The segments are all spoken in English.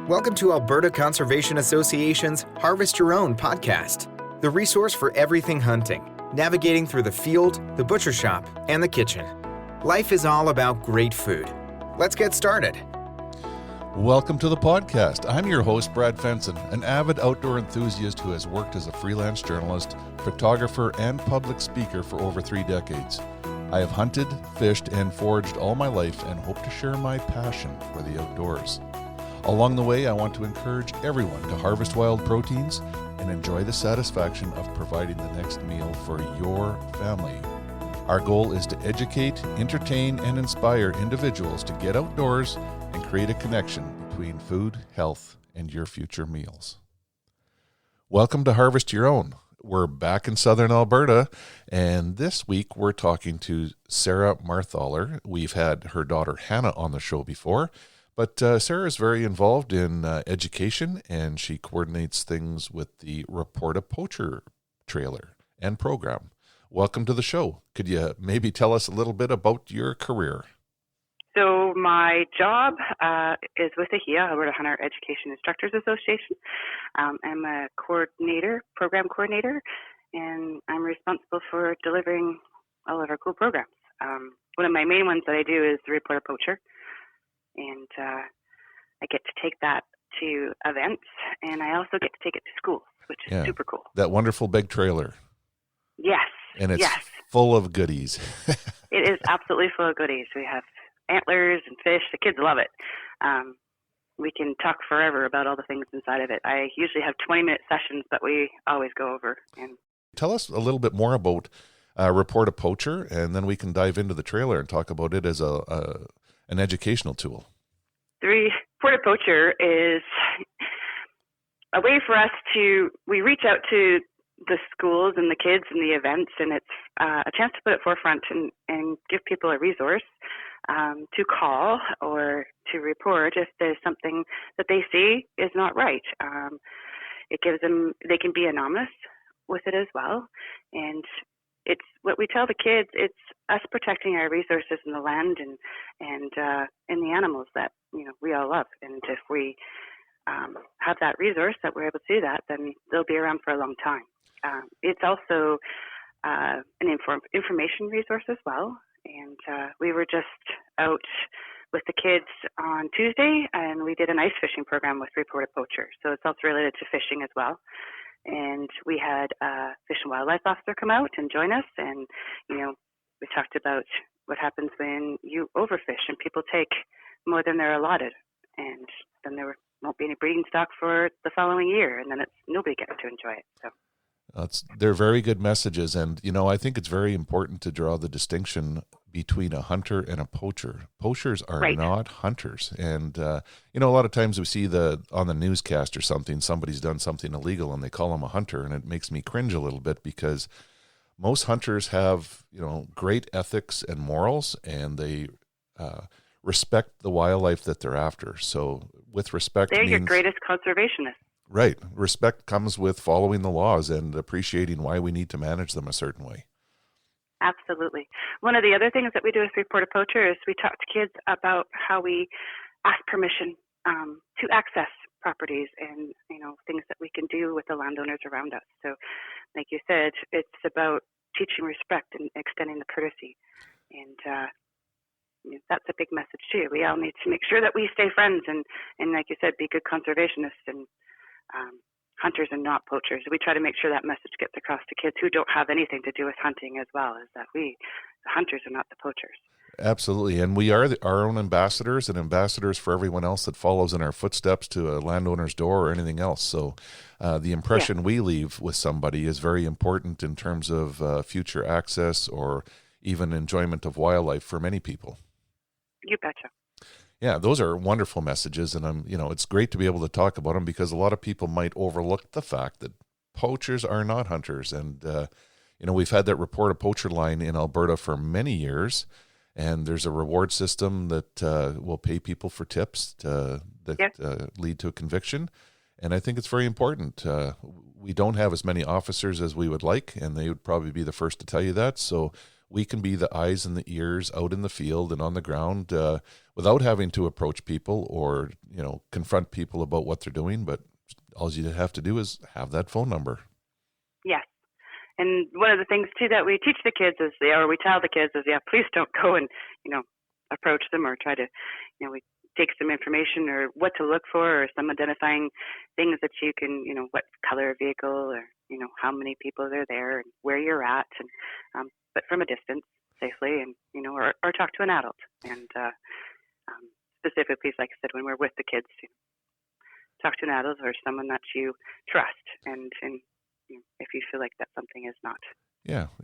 Welcome to Alberta Conservation Association's Harvest Your Own podcast, the resource for everything hunting, navigating through the field, the butcher shop, and the kitchen. Life is all about great food. Let's get started. Welcome to the podcast. I'm your host, Brad Fenson, an avid outdoor enthusiast who has worked as a freelance journalist, photographer, and public speaker for over 3 decades. I have hunted, fished, and foraged all my life and hope to share my passion for the outdoors. Along the way, I want to encourage everyone to harvest wild proteins and enjoy the satisfaction of providing the next meal for your family. Our goal is to educate, entertain, and inspire individuals to get outdoors and create a connection between food, health, and your future meals. Welcome to Harvest Your Own. We're back in southern Alberta, and this week we're talking to Sarah Marthaller. We've had her daughter Hanah on the show before. But Sarah is very involved in education, and she coordinates things with the Report A Poacher trailer and program. Welcome to the show. Could you maybe tell us a little bit about your career? So my job is with AHEIA, Alberta Hunter Education Instructors Association. I'm a program coordinator, and I'm responsible for delivering all of our cool programs. One of my main ones that I do is the Report A Poacher. And I get to take that to events, and I also get to take it to schools, which is super cool. That wonderful big trailer. Yes. And it's full of goodies. It is absolutely full of goodies. We have antlers and fish. The kids love it. We can talk forever about all the things inside of it. I usually have 20-minute sessions, but we always go over. And tell us a little bit more about Report A Poacher, and then we can dive into the trailer and talk about it as an educational tool. The Report A Poacher is a way for us we reach out to the schools and the kids and the events, and it's a chance to put it forefront and give people a resource to call or to report if there's something that they see is not right. It gives them, they can be anonymous with it as well, and it's what we tell the kids. It's us protecting our resources in the land and the animals that we all love. And if we have that resource that we're able to do that, then they'll be around for a long time. It's also an information resource as well. And we were just out with the kids on Tuesday, and we did an ice fishing program with Report A Poacher. So it's also related to fishing as well. And we had a Fish and Wildlife officer come out and join us. And, we talked about what happens when you overfish and people take more than they're allotted. And then there won't be any breeding stock for the following year. And then nobody gets to enjoy it. So they're very good messages. And, I think it's very important to draw the distinction between a hunter and a poacher. Poachers are not hunters. And, a lot of times we see on the newscast or something, somebody's done something illegal and they call them a hunter. And it makes me cringe a little bit because most hunters have, great ethics and morals, and they respect the wildlife that they're after. So with respect, they're your greatest conservationists. Right. Respect comes with following the laws and appreciating why we need to manage them a certain way. Absolutely. One of the other things that we do with Report A Poacher is we talk to kids about how we ask permission to access properties and, things that we can do with the landowners around us. So like you said, it's about teaching respect and extending the courtesy. And that's a big message too. We all need to make sure that we stay friends and like you said, be good conservationists and hunters and not poachers. We try to make sure that message gets across to kids who don't have anything to do with hunting as well, is that the hunters are not the poachers. Absolutely. And we are our own ambassadors and ambassadors for everyone else that follows in our footsteps to a landowner's door or anything else. So the impression we leave with somebody is very important in terms of future access or even enjoyment of wildlife for many people. You betcha. Yeah, those are wonderful messages, and it's great to be able to talk about them because a lot of people might overlook the fact that poachers are not hunters. And we've had that Report A Poacher line in Alberta for many years, and there's a reward system that will pay people for tips that lead to a conviction. And I think it's very important. We don't have as many officers as we would like, and they would probably be the first to tell you that. So we can be the eyes and the ears out in the field and on the ground without having to approach people or, confront people about what they're doing. But all you have to do is have that phone number. Yes. And one of the things, too, that we teach the kids is, or we tell the kids is, please don't go and, approach them or try to, we take some information or what to look for or some identifying things that you can, what color of vehicle or, how many people are there and where you're at. And, but from a distance safely and, or talk to an adult. And specifically, like I said, when we're with the kids, talk to an adult or someone that you trust and if you feel like that something is not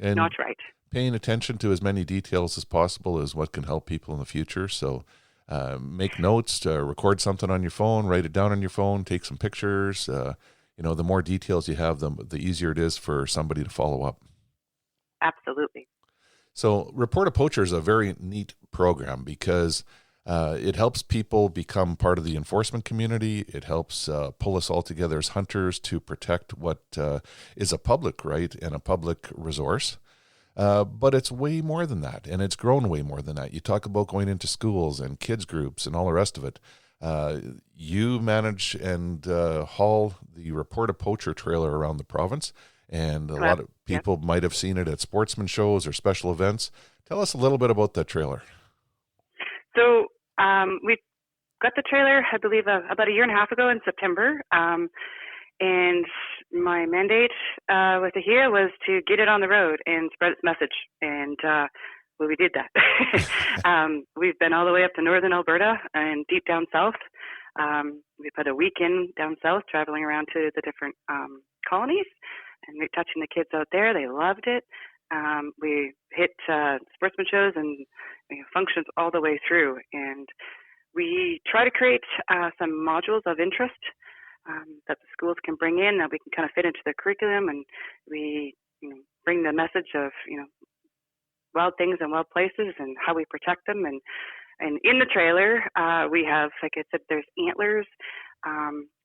and not right. Paying attention to as many details as possible is what can help people in the future. So make notes, record something on your phone, write it down on your phone, take some pictures. The more details you have, the easier it is for somebody to follow up. Absolutely. So Report A Poacher is a very neat program because it helps people become part of the enforcement community. It helps pull us all together as hunters to protect what is a public right and a public resource. But it's way more than that, and it's grown way more than that. You talk about going into schools and kids groups and all the rest of it. You manage and haul the Report A Poacher trailer around the province, and a lot of people might have seen it at sportsman shows or special events. Tell us a little bit about that trailer. So we got the trailer, I believe, about a year and a half ago in September. And my mandate with AHEIA was to get it on the road and spread its message. And we did that. We've been all the way up to northern Alberta and deep down south. We've had a weekend down south traveling around to the different colonies. And we're touching the kids out there. They loved it. We hit sportsman shows and functions all the way through. And we try to create some modules of interest that the schools can bring in that we can kind of fit into their curriculum. And we bring the message of, wild things and wild places and how we protect them. And in the trailer, we have, like I said, there's antlers.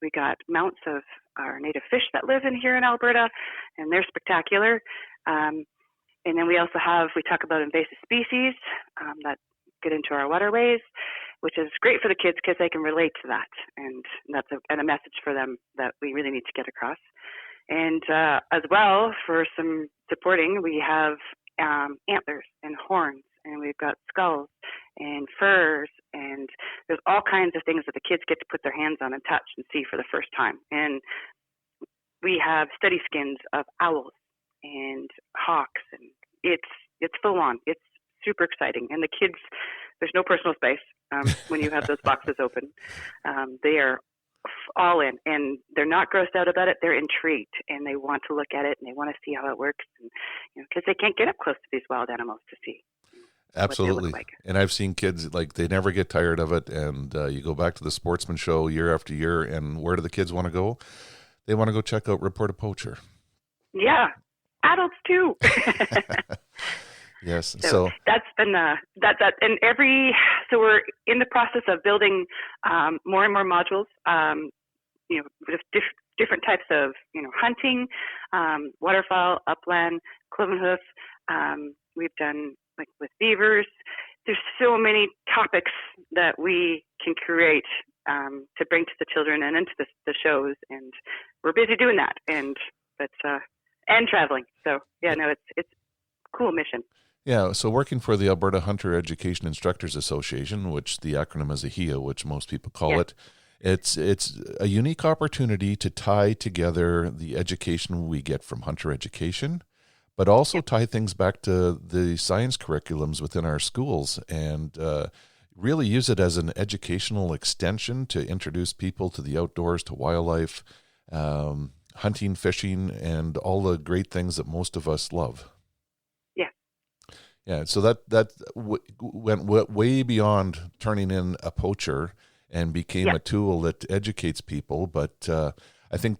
We got mounts of our native fish that live in here in Alberta, and they're spectacular. And then we also have, we talk about invasive species that get into our waterways, which is great for the kids because they can relate to that. And that's a message for them that we really need to get across. And as well, for some supporting, we have antlers and horns, and we've got skulls and furs, and there's all kinds of things that the kids get to put their hands on and touch and see for the first time. And we have study skins of owls and hawks, and it's full on. It's super exciting. And the kids, there's no personal space when you have those boxes open. They are all in, and they're not grossed out about it. They're intrigued, and they want to look at it, and they want to see how it works, and because they can't get up close to these wild animals to see. Absolutely. Like. And I've seen kids, they never get tired of it, and you go back to the sportsman show year after year, and where do the kids want to go? They want to go check out Report A Poacher. Yeah, adults too. Yes. So that's been that, and so we're in the process of building more and more modules. With different types of hunting, waterfowl, upland, cloven hoof. We've done like with beavers. There's so many topics that we can create to bring to the children and into the shows, and we're busy doing that. And traveling. So it's a cool mission. Yeah, so working for the Alberta Hunter Education Instructors Association, which the acronym is AHEIA, which most people call it, it's a unique opportunity to tie together the education we get from hunter education, but also tie things back to the science curriculums within our schools and really use it as an educational extension to introduce people to the outdoors, to wildlife, hunting, fishing, and all the great things that most of us love. Yeah, so that went way beyond turning in a poacher and became a tool that educates people. But I think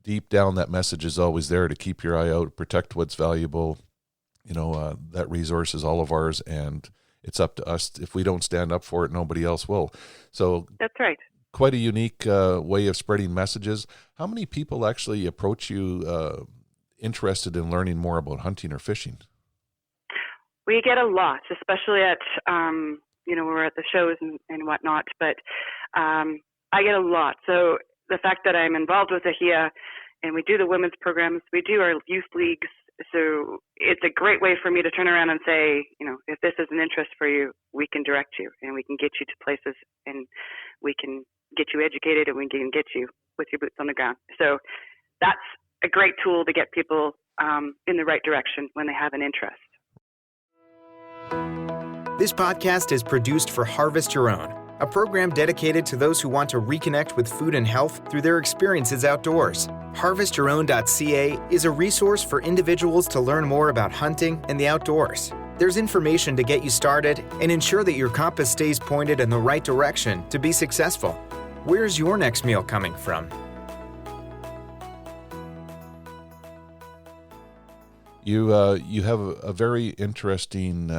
deep down that message is always there to keep your eye out, protect what's valuable. That resource is all of ours, and it's up to us. If we don't stand up for it, nobody else will. So that's right. Quite a unique way of spreading messages. How many people actually approach you interested in learning more about hunting or fishing? We get a lot, especially at, we're at the shows and whatnot, but I get a lot. So the fact that I'm involved with AHEIA and we do the women's programs, we do our youth leagues. So it's a great way for me to turn around and say, if this is an interest for you, we can direct you and we can get you to places and we can get you educated and we can get you with your boots on the ground. So that's a great tool to get people in the right direction when they have an interest. This podcast is produced for Harvest Your Own, a program dedicated to those who want to reconnect with food and health through their experiences outdoors. HarvestYourOwn.ca is a resource for individuals to learn more about hunting and the outdoors. There's information to get you started and ensure that your compass stays pointed in the right direction to be successful. Where's your next meal coming from? You have a very interesting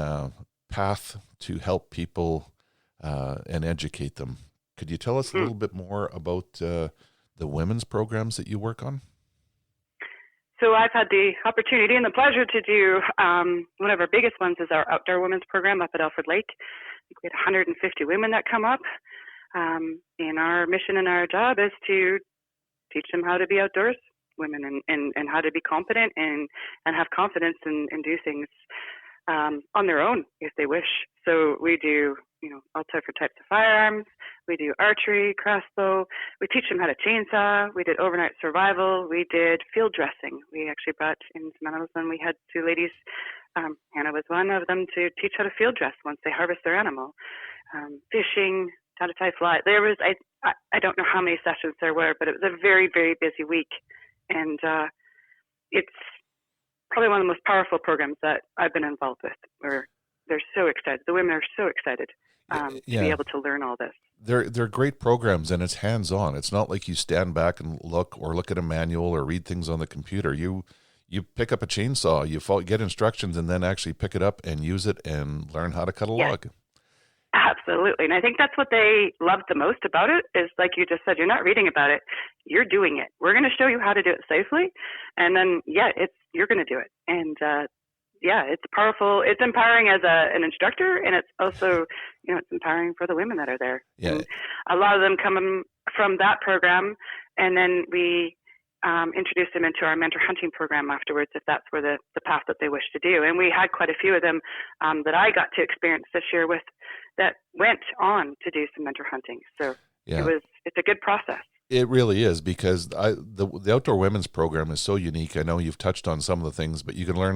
path to help people and educate them. Could you tell us a little bit more about the women's programs that you work on? So I've had the opportunity and the pleasure to do one of our biggest ones is our outdoor women's program up at Alfred Lake. I think we had 150 women that come up. And our mission and our job is to teach them how to be outdoors women and how to be competent and have confidence and do things on their own if they wish. So we do, all different types of firearms. We do archery, crossbow. We teach them how to chainsaw. We did overnight survival. We did field dressing. We actually brought in some animals and we had two ladies. Hanah was one of them to teach how to field dress once they harvest their animal. Fishing, how to tie fly. There was, I don't know how many sessions there were, but it was a very, very busy week. And it's probably one of the most powerful programs that I've been involved with, where they're so excited. The women are so excited to be able to learn all this. They're great programs, and it's hands-on. It's not like you stand back and look at a manual or read things on the computer. You pick up a chainsaw, you get instructions, and then actually pick it up and use it and learn how to cut a log. Absolutely. And I think that's what they love the most about it is, like you just said, you're not reading about it, you're doing it. We're going to show you how to do it safely. And then, you're going to do it. And, it's powerful. It's empowering as an instructor, and it's also, it's empowering for the women that are there. Yeah. And a lot of them come from that program, and then we introduce them into our mentor hunting program afterwards, if that's where the path that they wish to do. And we had quite a few of them that I got to experience this year with that went on to do some mentor hunting. So it's a good process. It really is, because the outdoor women's program is so unique. I know you've touched on some of the things, but you can learn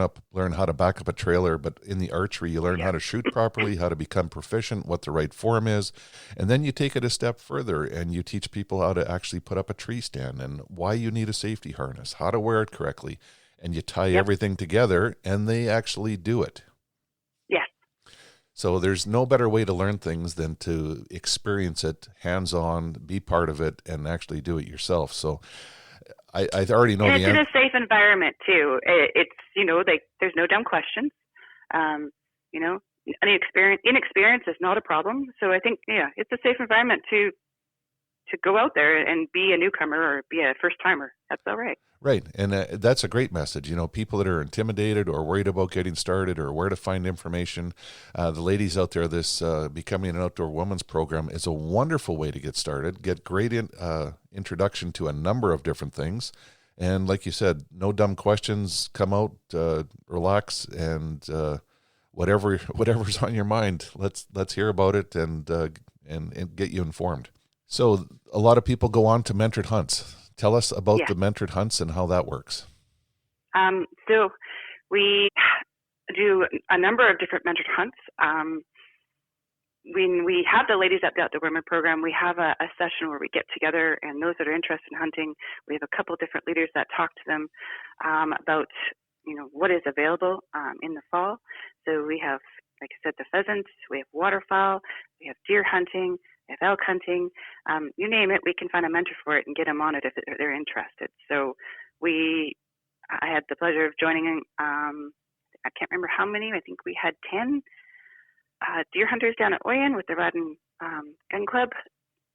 how to back up a trailer. But in the archery, you learn how to shoot properly, how to become proficient, what the right form is, and then you take it a step further and you teach people how to actually put up a tree stand and why you need a safety harness, how to wear it correctly, and you tie everything together, and they actually do it. Yes. So there's no better way to learn things than to experience it hands-on, be part of it, and actually do it yourself. So I already know. And it's in a safe environment too. It's there's no dumb questions. Inexperience is not a problem. So I think it's a safe environment to go out there and be a newcomer or be a first timer. That's all right. Right. And that's a great message. People that are intimidated or worried about getting started or where to find information, the ladies out there, this Becoming an Outdoor Woman's program is a wonderful way to get started, get great introduction to a number of different things. And like you said, no dumb questions, come out, relax, and whatever's on your mind, let's hear about it and get you informed. So a lot of people go on to mentored hunts. Tell us about the mentored hunts and how that works. So we do a number of different mentored hunts. When we have the ladies at the Outdoor Women program, we have a session where we get together, and those that are interested in hunting, we have a couple of different leaders that talk to them about what is available in the fall. So we have, like I said, the pheasants, we have waterfowl, we have deer hunting, we have elk hunting, you name it, we can find a mentor for it and get them on it if they're interested. So I had the pleasure of joining, I can't remember how many, I think we had 10 deer hunters down at Oyen with the Rod and Gun Club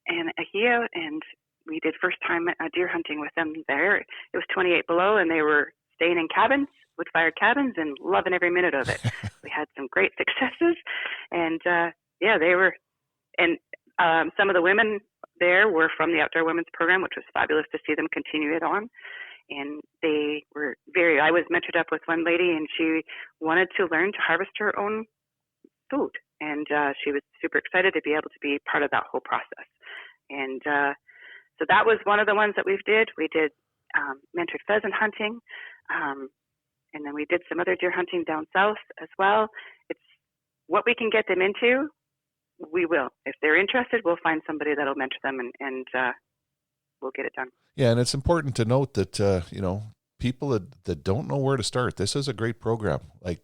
and AHEIA, and we did first time deer hunting with them there. It was 28 below, and they were staying in cabins wood-fired cabins and loving every minute of it. We had some great successes, and they were, and some of the women there were from the Outdoor Women's Program, which was fabulous to see them continue it on. And they were I was mentored up with one lady, and she wanted to learn to harvest her own food. And she was super excited to be able to be part of that whole process. And so that was one of the ones that we did. We did mentored pheasant hunting, and then we did some other deer hunting down south as well. It's what we can get them into, we will. If they're interested, we'll find somebody that'll mentor them, and we'll get it done. Yeah, and it's important to note that, people that don't know where to start, this is a great program. Like,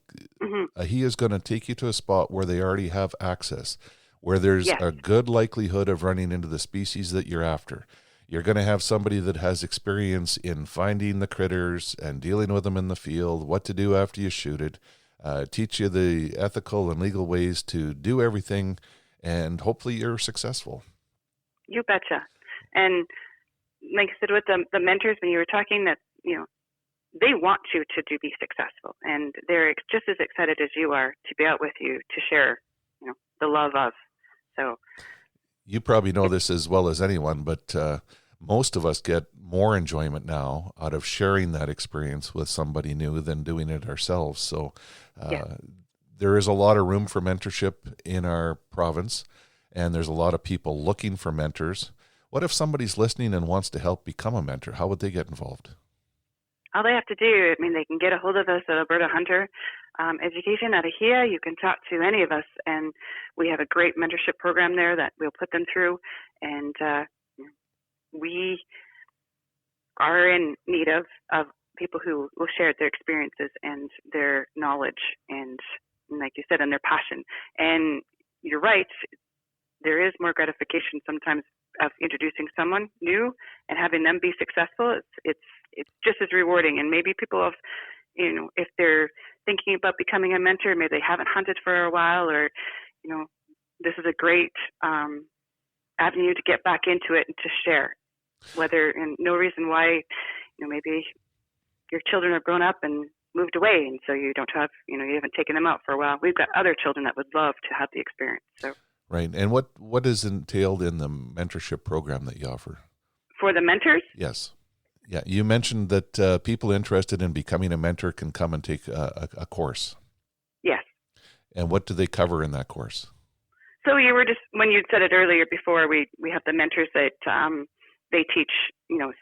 AHEIA is going to take you to a spot where they already have access, where there's a good likelihood of running into the species that you're after. You're going to have somebody that has experience in finding the critters and dealing with them in the field, what to do after you shoot it, teach you the ethical and legal ways to do everything, and hopefully you're successful. You betcha. And like I said, with the mentors, when you were talking, that, they want you to be successful, and they're just as excited as you are to be out with you to share, the love of. So you probably know this as well as anyone, but most of us get more enjoyment now out of sharing that experience with somebody new than doing it ourselves. So there is a lot of room for mentorship in our province, and there's a lot of people looking for mentors. What if somebody's listening and wants to help become a mentor? How would they get involved? All they have to do, they can get a hold of us at Alberta Hunter Education at AHEIA. You can talk to any of us, and we have a great mentorship program there that we'll put them through. And we are in need of people who will share their experiences and their knowledge and, like you said, and their passion. And you're right, there is more gratification sometimes of introducing someone new and having them be successful. It's just as rewarding. And maybe people have, if they're thinking about becoming a mentor, maybe they haven't hunted for a while, or, this is a great avenue to get back into it and to share. And no reason why, maybe your children have grown up and moved away, and so you don't have, you haven't taken them out for a while. We've got other children that would love to have the experience. So. Right. And what is entailed in the mentorship program that you offer? For the mentors? Yes. Yeah. You mentioned that people interested in becoming a mentor can come and take a course. Yes. And what do they cover in that course? So you were when you said it earlier before, we have the mentors that they teach,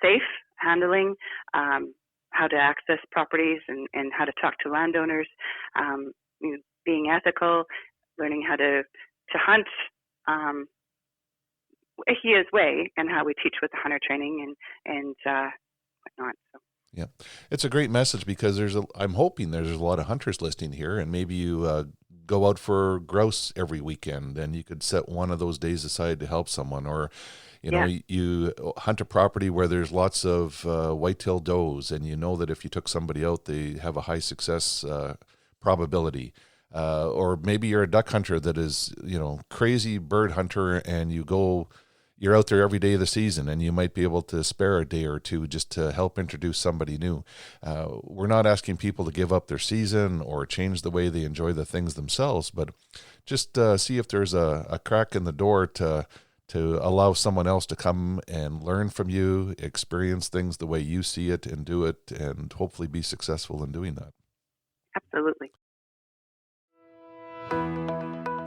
safe handling, how to access properties and how to talk to landowners, being ethical, learning how to hunt AHEIA's way, and how we teach with the hunter training and whatnot. So. Yeah, it's a great message because I'm hoping there's a lot of hunters listening here, and maybe you go out for grouse every weekend, and you could set one of those days aside to help someone, or you hunt a property where there's lots of white-tailed does, and you know that if you took somebody out, they have a high success probability. Or maybe you're a duck hunter that is, crazy bird hunter, and you're out there every day of the season, and you might be able to spare a day or two just to help introduce somebody new. We're not asking people to give up their season or change the way they enjoy the things themselves, but just see if there's a crack in the door to allow someone else to come and learn from you, experience things the way you see it and do it, and hopefully be successful in doing that. Absolutely.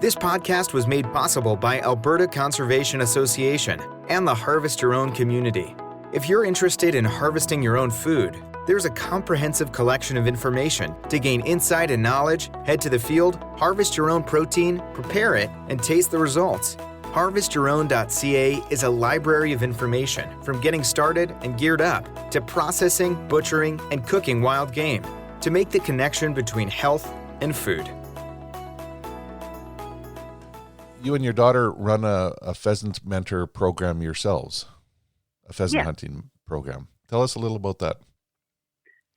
This podcast was made possible by Alberta Conservation Association and the Harvest Your Own community. If you're interested in harvesting your own food, there's a comprehensive collection of information to gain insight and knowledge. Head to the field, harvest your own protein, prepare it, and taste the results. HarvestYourOwn.ca is a library of information from getting started and geared up to processing, butchering, and cooking wild game to make the connection between health and food. You and your daughter run a pheasant mentor program yourselves, a pheasant hunting program. Tell us a little about that.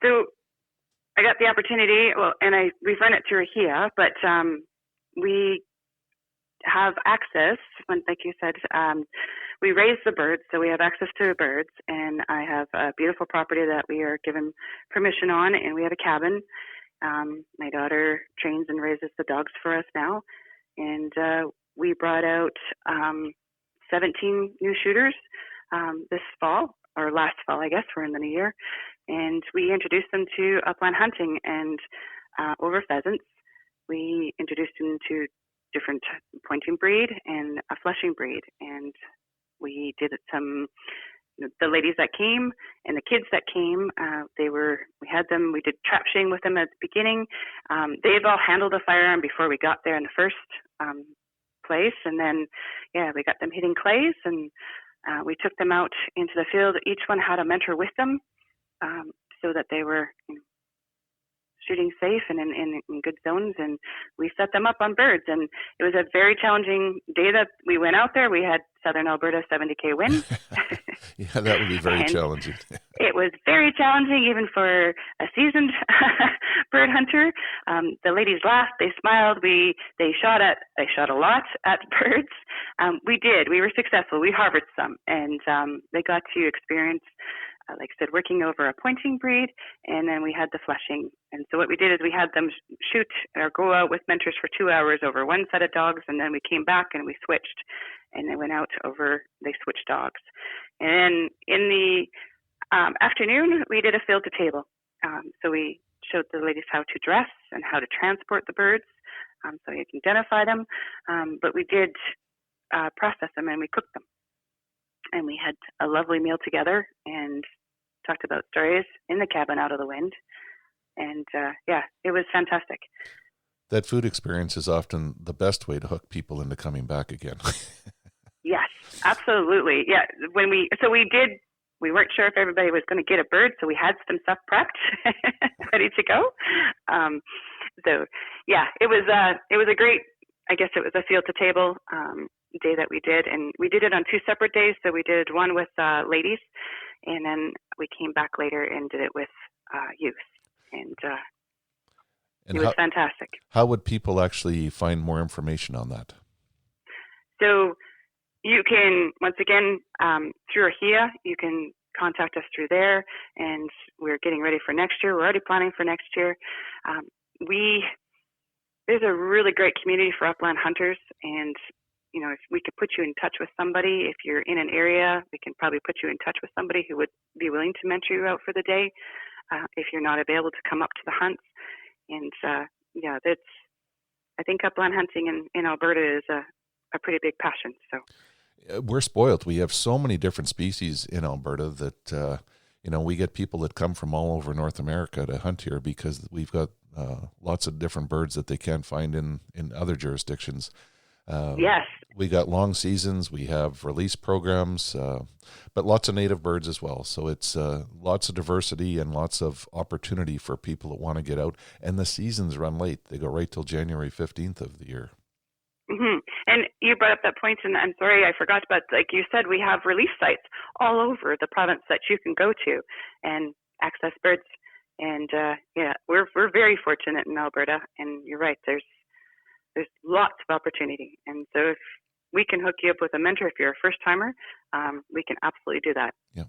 So I got the opportunity, we've run it through AHEIA, but we have access, like you said, we raise the birds, so we have access to birds, and I have a beautiful property that we are given permission on, and we have a cabin. My daughter trains and raises the dogs for us now, and we brought out 17 new shooters this fall, or last fall, I guess. We're in the new year, and we introduced them to upland hunting and over pheasants. We introduced them to different pointing breed and a fleshing breed, and we did the ladies that came and the kids that came, we did trap shooting with them at the beginning. They've all handled a firearm before we got there in the first place, and then we got them hitting clays, and we took them out into the field. Each one had a mentor with them, so that they were shooting safe and in good zones, and we set them up on birds. And it was a very challenging day that we went out there. We had Southern Alberta 70K wind. Yeah, that would be very challenging. It was very challenging even for a seasoned bird hunter. The ladies laughed, they smiled. They shot a lot at birds. We were successful. We harvested some, and they got to experience, like I said, working over a pointing breed, and then we had the fleshing. And so what we did is we had them shoot or go out with mentors for 2 hours over one set of dogs, and then we came back and we switched, and they went out they switched dogs. And then in the afternoon, we did a field to table. So we showed the ladies how to dress and how to transport the birds, so you can identify them. But we did process them, and we cooked them. And we had a lovely meal together and talked about stories in the cabin out of the wind. And it was fantastic. That food experience is often the best way to hook people into coming back again. Yes, absolutely. Yeah, we weren't sure if everybody was going to get a bird, so we had some stuff prepped, ready to go. It was a great, I guess it was a field to table day that we did, and we did it on 2 separate days. So we did one with ladies, and then we came back later and did it with youth, and it was fantastic. How would people actually find more information on that? So you can, once again, through AHEIA, you can contact us through there, and we're getting ready for next year. We're already planning for next year. There's a really great community for upland hunters, and if we could put you in touch with somebody, if you're in an area, we can probably put you in touch with somebody who would be willing to mentor you out for the day, if you're not available to come up to the hunts. And I think upland hunting in Alberta is a pretty big passion. So we're spoiled. We have so many different species in Alberta that we get people that come from all over North America to hunt here because we've got lots of different birds that they can't find in other jurisdictions. Yes. We got long seasons, we have release programs, but lots of native birds as well. So it's lots of diversity and lots of opportunity for people that want to get out. And the seasons run late. They go right till January 15th of the year. Mm-hmm. And you brought up that point, and I'm sorry I forgot, but like you said, we have release sites all over the province that you can go to and access birds. And we're very fortunate in Alberta. And you're right, there's lots of opportunity. And so if we can hook you up with a mentor if you're a first timer, we can absolutely do that. Yeah.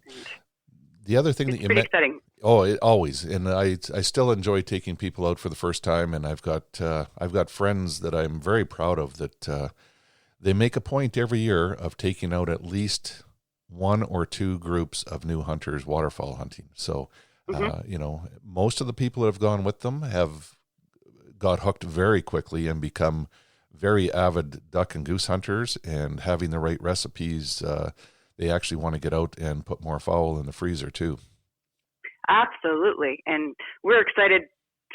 The other thing that you pretty exciting. Oh, it always. And I still enjoy taking people out for the first time. And I've got friends that I'm very proud of that they make a point every year of taking out at least 1 or 2 groups of new hunters waterfowl hunting. So, most of the people that have gone with them have got hooked very quickly and become very avid duck and goose hunters, and having the right recipes, they actually want to get out and put more fowl in the freezer too. Absolutely. And we're excited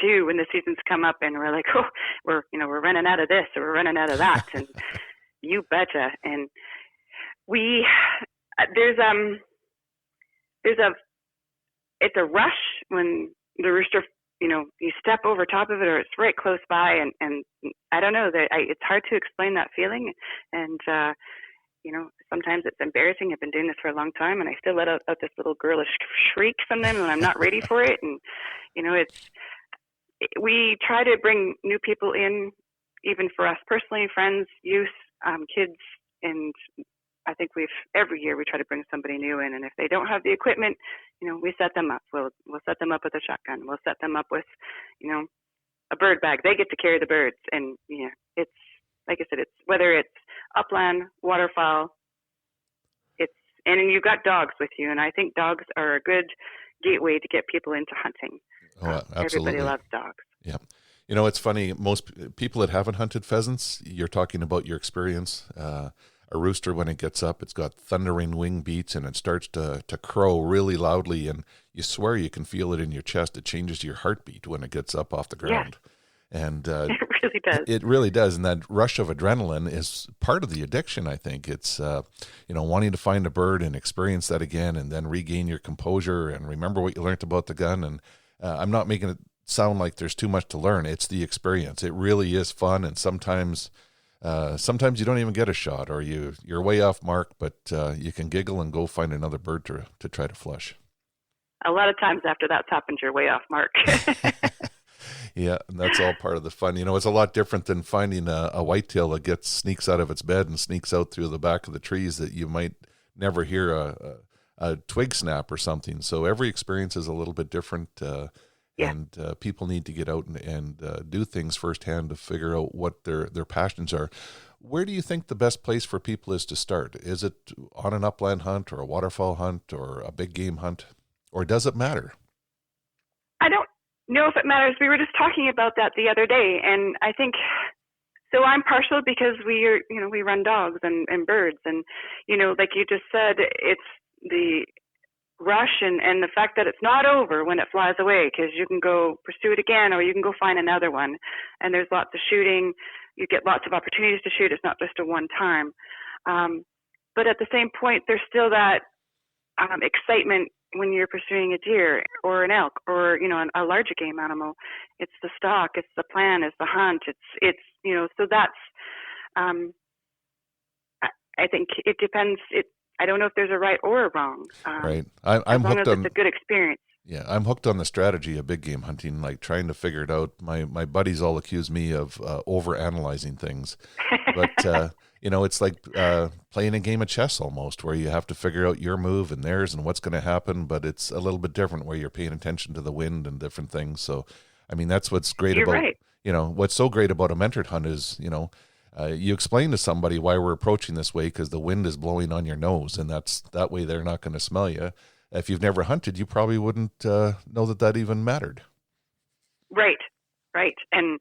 too when the seasons come up and we're like, oh, we're running out of this or we're running out of that. And you betcha. And it's a rush when the rooster, you step over top of it or it's right close by, and I don't know, it's hard to explain that feeling. And, sometimes it's embarrassing. I've been doing this for a long time, and I still let out this little girlish shriek from them, and I'm not ready for it. And, we try to bring new people in, even for us personally, friends, youth, kids, and I think every year we try to bring somebody new in, and if they don't have the equipment, we set them up. We'll set them up with a shotgun. We'll set them up with, a bird bag. They get to carry the birds, and it's like I said, it's whether it's upland, waterfowl, and you've got dogs with you, and I think dogs are a good gateway to get people into hunting. Oh, absolutely. Everybody loves dogs. Yeah. It's funny, most people that haven't hunted pheasants, you're talking about your experience. A rooster, when it gets up, it's got thundering wing beats, and it starts to crow really loudly, and you swear you can feel it in your chest. It changes your heartbeat when it gets up off the ground. Yes. And it really does. It really does. And that rush of adrenaline is part of the addiction, I think. It's, wanting to find a bird and experience that again, and then regain your composure and remember what you learned about the gun. And I'm not making it sound like there's too much to learn. It's the experience. It really is fun. And sometimes you don't even get a shot, or you're way off mark, but you can giggle and go find another bird to try to flush. A lot of times after that's happened, you're way off mark. Yeah, and that's all part of the fun. It's a lot different than finding a whitetail that sneaks out of its bed and sneaks out through the back of the trees that you might never hear a twig snap or something. So every experience is a little bit different, and people need to get out and do things firsthand to figure out what their passions are. Where do you think the best place for people is to start? Is it on an upland hunt or a waterfowl hunt or a big game hunt, or does it matter? I don't know if it matters. We were just talking about that the other day, and I think so. I'm partial because we run dogs and birds, and like you just said, it's the rush and the fact that it's not over when it flies away, because you can go pursue it again, or you can go find another one, and there's lots of shooting. You get lots of opportunities to shoot. It's not just a one time, but at the same point, there's still that excitement when you're pursuing a deer or an elk or a larger game animal. It's the stalk, it's the plan, it's the hunt, it's so that's I think it depends. I don't know if there's a right or a wrong. Right. I'm as long hooked as on it's a good experience. Yeah, I'm hooked on the strategy of big game hunting, like trying to figure it out. My buddies all accuse me of over-analyzing things, but it's like playing a game of chess almost, where you have to figure out your move and theirs and what's going to happen, but it's a little bit different where you're paying attention to the wind and different things. So, that's what's great You're about, right. What's so great about a mentored hunt is, you explain to somebody why we're approaching this way because the wind is blowing on your nose, and that way they're not going to smell you. If you've never hunted, you probably wouldn't know that even mattered. Right. And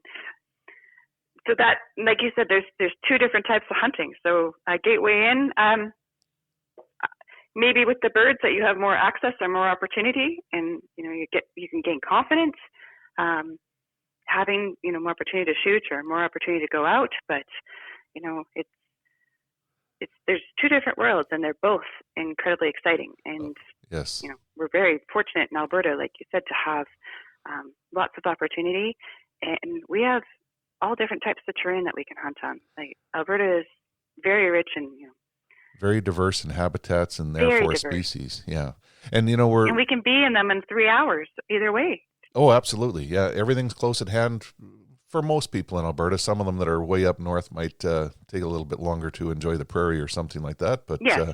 so that, like you said, there's two different types of hunting. So gateway in, maybe with the birds that you have more access or more opportunity, and you can gain confidence, having more opportunity to shoot or more opportunity to go out. But there's two different worlds, and they're both incredibly exciting. And yes, we're very fortunate in Alberta, like you said, to have lots of opportunity, and we have all different types of terrain that we can hunt on. Like Alberta is very rich and very diverse in habitats and therefore species. Yeah, and we can be in them in 3 hours either way. Oh, absolutely. Yeah, everything's close at hand for most people in Alberta. Some of them that are way up north might take a little bit longer to enjoy the prairie or something like that. But yes.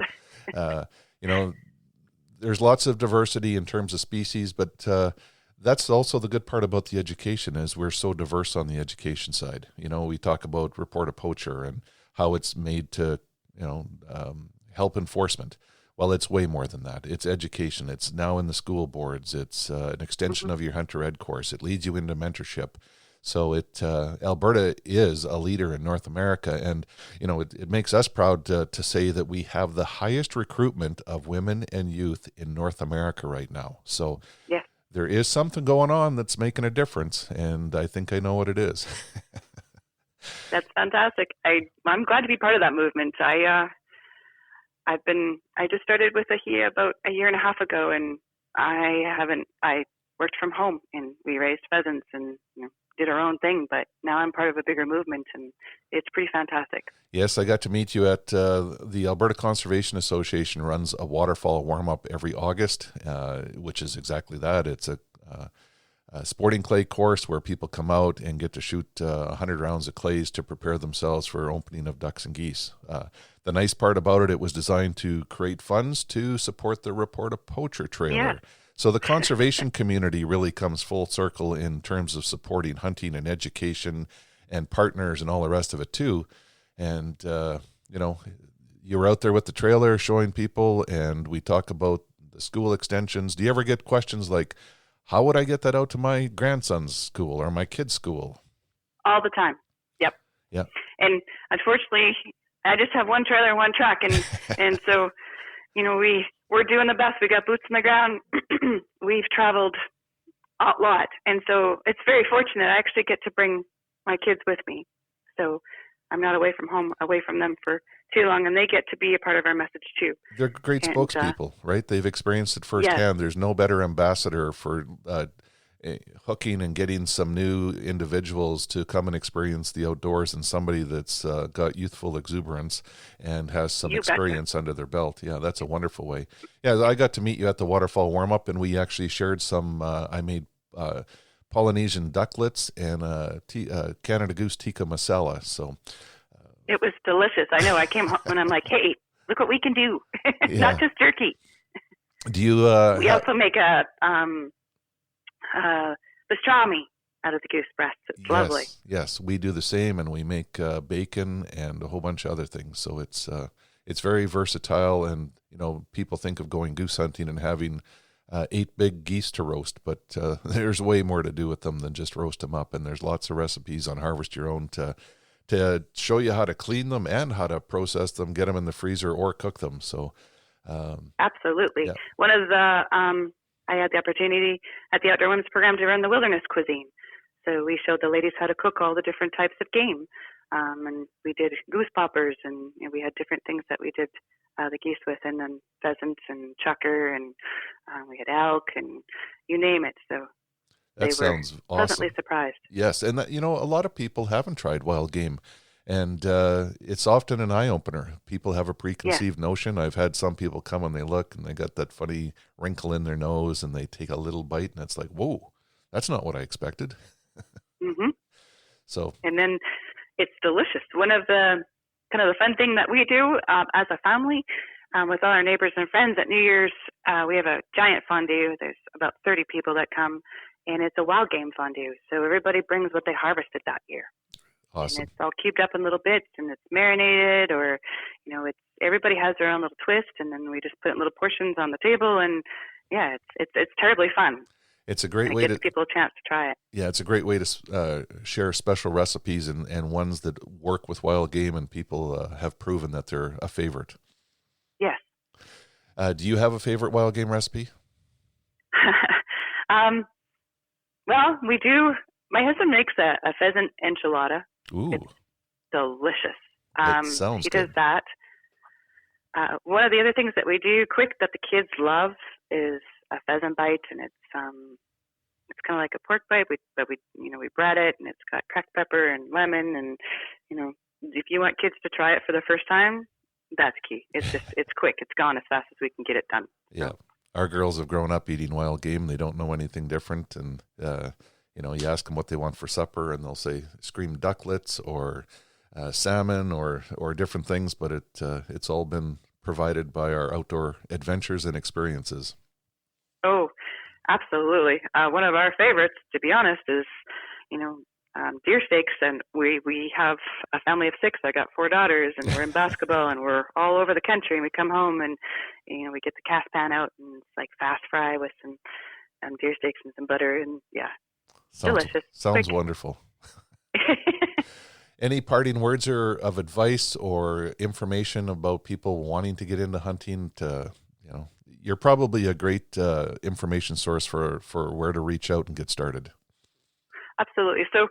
There's lots of diversity in terms of species, but that's also the good part about the education is we're so diverse on the education side. We talk about Report A Poacher and how it's made to, help enforcement. Well, it's way more than that. It's education. It's now in the school boards. It's an extension of your hunter ed course. It leads you into mentorship. So Alberta is a leader in North America, and it makes us proud to say that we have the highest recruitment of women and youth in North America right now. So yeah. There is something going on that's making a difference, and I think I know what it is. That's fantastic. I'm glad to be part of that movement. I just started with AHEIA about a year and a half ago, and I worked from home, and we raised pheasants and did our own thing, but now I'm part of a bigger movement, and it's pretty fantastic. Yes, I got to meet you at the Alberta Conservation Association runs a Waterfowl Warmup every August, which is exactly that. It's a sporting clay course where people come out and get to shoot 100 rounds of clays to prepare themselves for opening of ducks and geese. The nice part about it, it was designed to create funds to support the Report A Poacher trailer. Yeah. So the conservation community really comes full circle in terms of supporting hunting and education and partners and all the rest of it too. And, you were out there with the trailer showing people, and we talk about the school extensions. Do you ever get questions like, how would I get that out to my grandson's school or my kid's school? All the time. Yep. Yeah. And unfortunately, I just have one trailer and one truck. And so, we're doing the best. We got boots on the ground. We've traveled a lot. And so it's very fortunate. I actually get to bring my kids with me. So I'm not away from home, away from them for too long, and they get to be a part of our message too. They're great spokespeople, right? They've experienced it firsthand. Yes. There's no better ambassador for hooking and getting some new individuals to come and experience the outdoors than somebody that's got youthful exuberance and has some experience under their belt. Yeah, that's a wonderful way. Yeah, I got to meet you at the Waterfowl Warmup, and we actually shared some, I made Polynesian ducklets and Canada Goose tikka masala. So it was delicious. I know. I came home and I'm like, hey, look what we can do. Yeah. Not just turkey. Do you? We also make a pastrami out of the goose breast. It's lovely. Yes, we do the same, and we make bacon and a whole bunch of other things. So it's very versatile, and people think of going goose hunting and having 8 big geese to roast, but there's way more to do with them than just roast them up. And there's lots of recipes on Harvest Your Own to show you how to clean them and how to process them, get them in the freezer or cook them. So absolutely. Yeah. One of the I had the opportunity at the Outdoor Women's Program to run the wilderness cuisine. So we showed the ladies how to cook all the different types of game. And we did goose poppers, and we had different things that we did the geese with, and then pheasants and chukar, and we had elk, and you name it. So that sounds awesome. Pleasantly surprised. Yes, and a lot of people haven't tried wild game, and it's often an eye-opener. People have a preconceived notion. I've had some people come and they look, and they got that funny wrinkle in their nose, and they take a little bite, and it's like, whoa, that's not what I expected. Mm-hmm. So, and then it's delicious. One of the kind of the fun thing that we do as a family with all our neighbors and friends at New Year's, we have a giant fondue. There's about 30 people that come, and it's a wild game fondue. So everybody brings what they harvested that year. Awesome. And it's all cubed up in little bits, and it's marinated, or it's everybody has their own little twist, and then we just put it in little portions on the table, and yeah, it's terribly fun. It's a great way to give people a chance to try it. Yeah, it's a great way to share special recipes and ones that work with wild game, and people have proven that they're a favorite. Yes. Do you have a favorite wild game recipe? Well, we do. My husband makes a pheasant enchilada. Ooh. It's delicious. That sounds he good. does that. One of the other things that we do quick that the kids love is a pheasant bite, and it's kind of like a pork bite, but we bread it, and it's got cracked pepper and lemon, and if you want kids to try it for the first time, that's key. It's just it's quick. It's gone as fast as we can get it done. Yeah, our girls have grown up eating wild game. They don't know anything different, and you ask them what they want for supper, and they'll say scream ducklets or salmon or different things, but it's all been provided by our outdoor adventures and experiences. Oh, absolutely. One of our favorites, to be honest, is, deer steaks. And we have a family of 6. I got 4 daughters, and we're in basketball, and we're all over the country. And we come home, and, we get the cast pan out, and it's like fast fry with some deer steaks and some butter. And yeah, delicious. Sounds quick. Wonderful. Any parting words or of advice or information about people wanting to get into hunting? You're probably a great information source for where to reach out and get started. Absolutely. So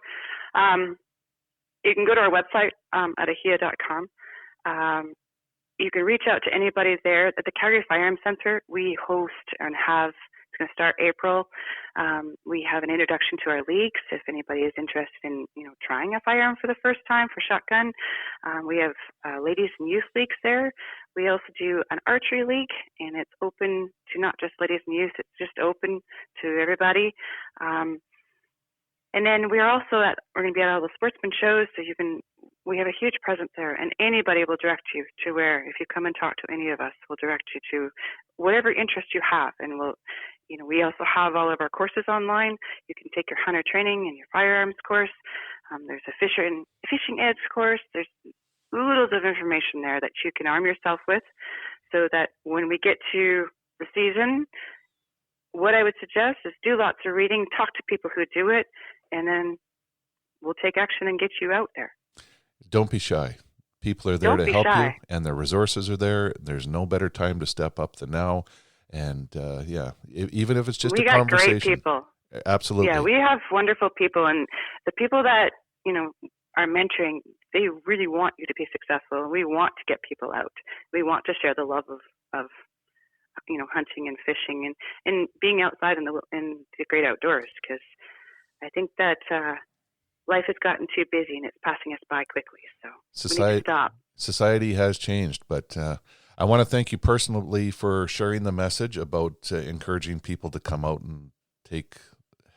you can go to our website at AHEIA.com. You can reach out to anybody there. At the Calgary Firearms Center, we host and have, it's going to start April. We have an introduction to our leagues. If anybody is interested in, trying a firearm for the first time for shotgun, we have ladies and youth leagues there. We also do an archery league, and it's open to not just ladies and youth. It's just open to everybody. And then we're going to be at all the sportsman shows, so we have a huge presence there, and anybody will direct you to where, if you come and talk to any of us, we'll direct you to whatever interest you have. And we also have all of our courses online. You can take your hunter training and your firearms course. There's a fishing edge course. There's oodles of information there that you can arm yourself with, so that when we get to the season, what I would suggest is do lots of reading, talk to people who do it, and then we'll take action and get you out there. Don't be shy. People are there to help you, and the resources are there. There's no better time to step up than now. And even if it's just a conversation. We got great people. Absolutely. Yeah, we have wonderful people, and the people that are mentoring, they really want you to be successful. We want to get people out. We want to share the love of hunting and fishing and being outside in the great outdoors, because I think that life has gotten too busy and it's passing us by quickly. So we need to stop. Society has changed, but I want to thank you personally for sharing the message about encouraging people to come out and take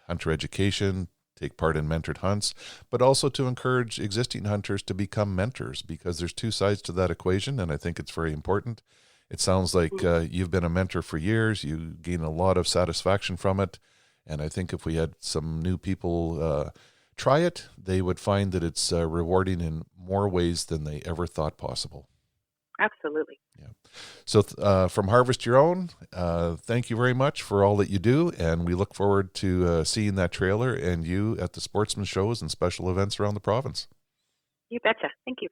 hunter education, take part in mentored hunts, but also to encourage existing hunters to become mentors, because there's two sides to that equation, and I think it's very important. It sounds like you've been a mentor for years. You gain a lot of satisfaction from it. And I think if we had some new people try it, they would find that it's rewarding in more ways than they ever thought possible. Absolutely. Yeah. So from Harvest Your Own, thank you very much for all that you do. And we look forward to seeing that trailer and you at the sportsman shows and special events around the province. You betcha. Thank you.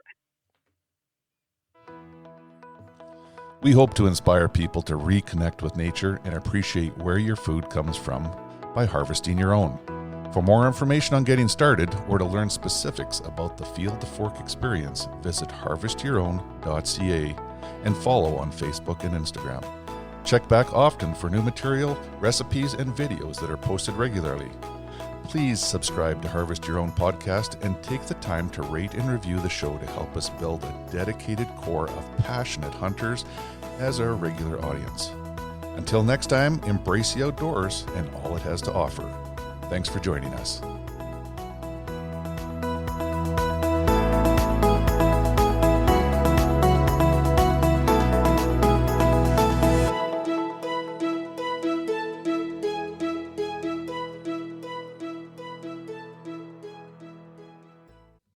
We hope to inspire people to reconnect with nature and appreciate where your food comes from by harvesting your own. For more information on getting started or to learn specifics about the Field to Fork experience, visit harvestyourown.ca and follow on Facebook and Instagram. Check back often for new material, recipes, and videos that are posted regularly. Please subscribe to Harvest Your Own podcast and take the time to rate and review the show to help us build a dedicated core of passionate hunters as our regular audience. Until next time, embrace the outdoors and all it has to offer. Thanks for joining us.